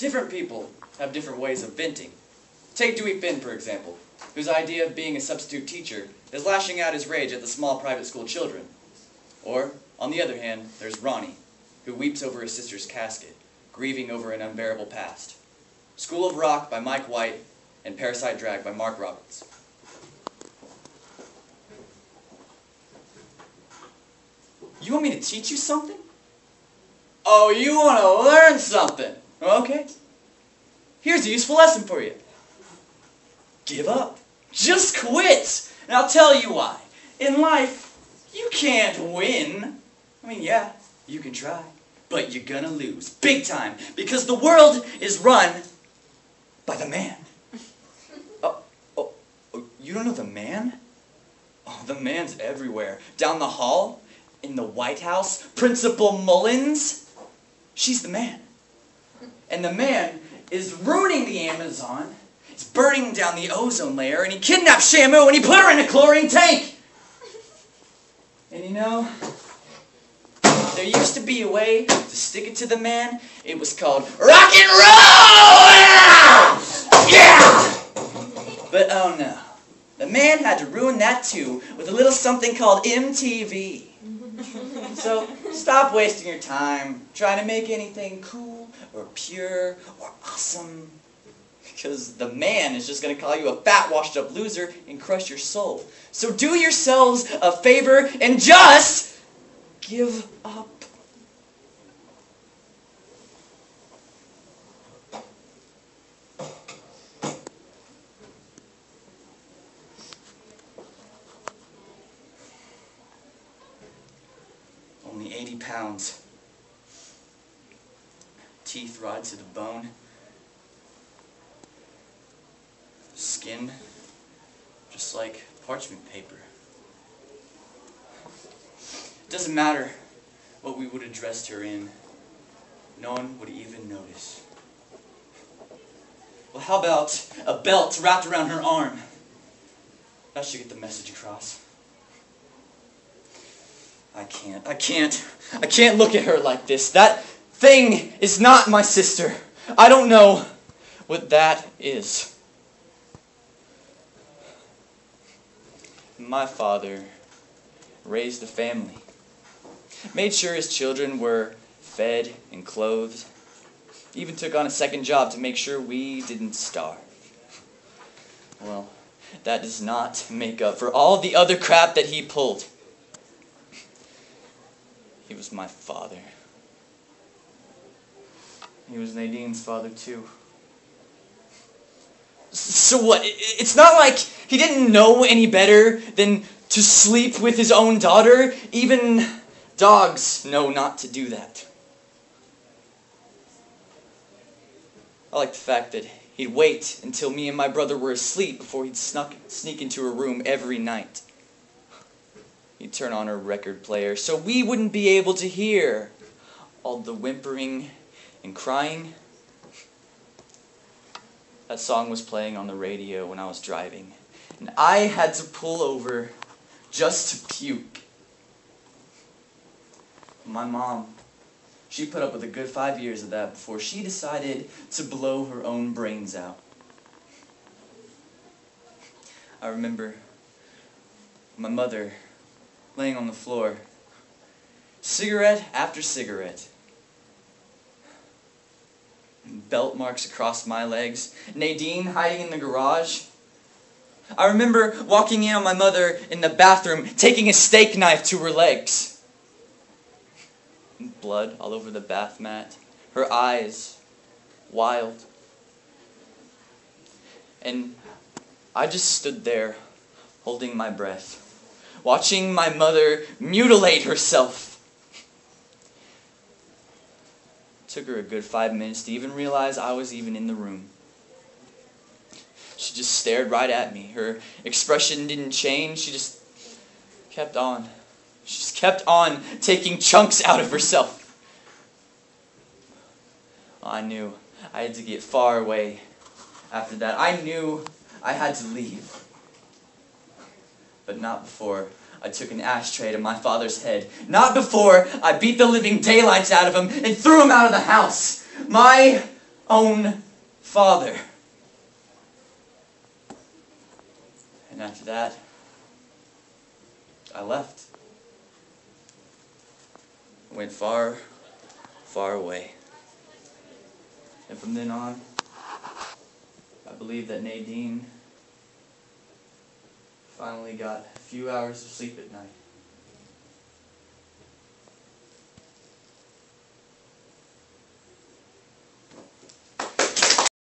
Different people have different ways of venting. Take Dewey Finn, for example, whose idea of being a substitute teacher is lashing out his rage at the small private school children. Or, on the other hand, there's Ronnie, who weeps over his sister's casket, grieving over an unbearable past. School of Rock by Mike White and Parasite Drag by Mark Roberts. You want me to teach you something? Oh, you want to learn something? Okay. Here's a useful lesson for you. Give up. Just quit. And I'll tell you why. In life, you can't win. I mean, yeah, you can try. But you're gonna lose. Big time. Because the world is run by the man. Oh, you don't know the man? Oh, the man's everywhere. Down the hall, in the White House, Principal Mullins. She's the man. And the man is ruining the Amazon. He's burning down the ozone layer, and he kidnapped Shamu, and he put her in a chlorine tank. And you know, there used to be a way to stick it to the man. It was called rock and roll! Yeah! But oh no. The man had to ruin that too with a little something called MTV. So stop wasting your time trying to make anything cool or pure or awesome. Because the man is just going to call you a fat, washed-up loser and crush your soul. So do yourselves a favor and just give up. Only 80 pounds. Teeth rotted to the bone. Skin just like parchment paper. It doesn't matter what we would have dressed her in. No one would even notice. Well, how about a belt wrapped around her arm? That should get the message across. I can't look at her like this. That thing is not my sister. I don't know what that is. My father raised a family, made sure his children were fed and clothed, even took on a second job to make sure we didn't starve. Well, that does not make up for all the other crap that he pulled. He was my father. He was Nadine's father too. So what? It's not like he didn't know any better than to sleep with his own daughter. Even dogs know not to do that. I like the fact that he'd wait until me and my brother were asleep before he'd sneak into her room every night. He'd turn on her record player so we wouldn't be able to hear all the whimpering and crying. That song was playing on the radio when I was driving, and I had to pull over just to puke. My mom, she put up with a good 5 years of that before she decided to blow her own brains out. I remember my mother laying on the floor, cigarette after cigarette. Belt marks across my legs. Nadine hiding in the garage. I remember walking in on my mother in the bathroom, taking a steak knife to her legs. Blood all over the bath mat. Her eyes wild. And I just stood there, holding my breath, watching my mother mutilate herself. Took her a good 5 minutes to even realize I was even in the room. She just stared right at me. Her expression didn't change. She just kept on. She just kept on taking chunks out of herself. I knew I had to get far away after that. I knew I had to leave. But not before I took an ashtray to my father's head. Not before I beat the living daylights out of him and threw him out of the house. My own father. And after that, I left. I went far, far away. And from then on, I believe that Nadine finally got a few hours of sleep at night.